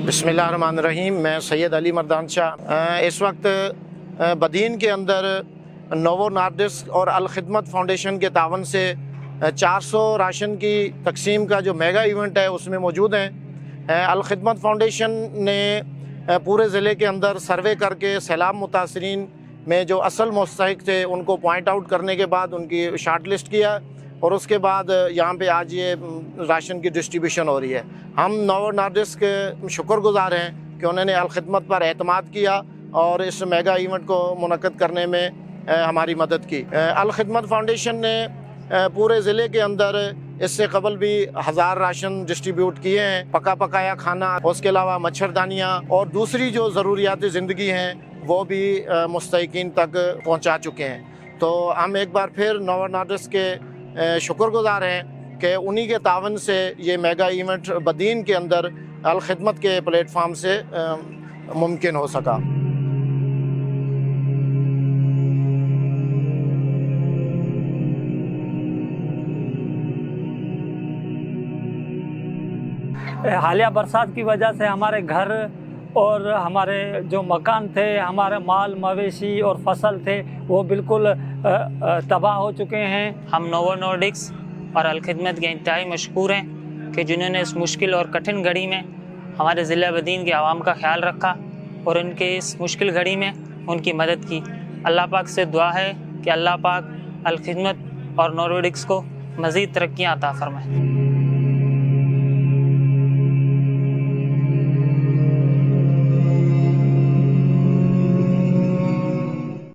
बिस्मिल्लाहिर्रहमानिर्रहीम। मैं सैयद अली मर्दान शाह इस वक्त बदीन के अंदर नोवो नार्डिस्क और अल खिदमत फाउंडेशन के तावन से 400 राशन की तकसीम का जो मेगा इवेंट है उसमें मौजूद हैं। अल खिदमत फाउंडेशन ने पूरे ज़िले के अंदर सर्वे करके सैलाब मुतासरीन में जो असल मुस्तहिक थे उनको पॉइंट आउट करने के बाद उनकी शार्ट लिस्ट किया और उसके बाद यहाँ पे आज ये राशन की डिस्ट्रीब्यूशन हो रही है। हम नोवो नार्डिस्क के शुक्रगुज़ार हैं कि उन्होंने अल खिदमत पर एतमाद किया और इस मेगा इवेंट को मुनक़्क़द करने में हमारी मदद की। अल खिदमत फाउंडेशन ने पूरे ज़िले के अंदर इससे कबल भी 1000 राशन डिस्ट्रीब्यूट किए हैं, पका पकाया खाना, उसके अलावा मच्छरदानियाँ और दूसरी जो ज़रूरियात ज़िंदगी हैं वो भी मुस्तहिकीन तक पहुँचा चुके हैं। तो हम एक बार फिर नोवो नार्डिस्क के शुक्रगुज़ार हैं कि उन्हीं के तावन से ये मेगा इवेंट बदीन के अंदर अल खिदमत के प्लेटफार्म से मुमकिन हो सका। हालिया बरसात की वजह से हमारे घर और हमारे जो मकान थे, हमारे माल मवेशी और फसल थे वो बिल्कुल तबाह हो चुके हैं। हम नोवो नार्डिस्क और अल खिदमत के इंतहाई मशकूर हैं कि जिन्होंने इस मुश्किल और कठिन घड़ी में हमारे ज़िला बदीन के आवाम का ख्याल रखा और उनके इस मुश्किल घड़ी में उनकी मदद की। अल्लाह पाक से दुआ है कि अल्लाह पाक अल खिदमत और नोवो नार्डिस्क को मज़ीद तरक्कियाँ अता फरमाए।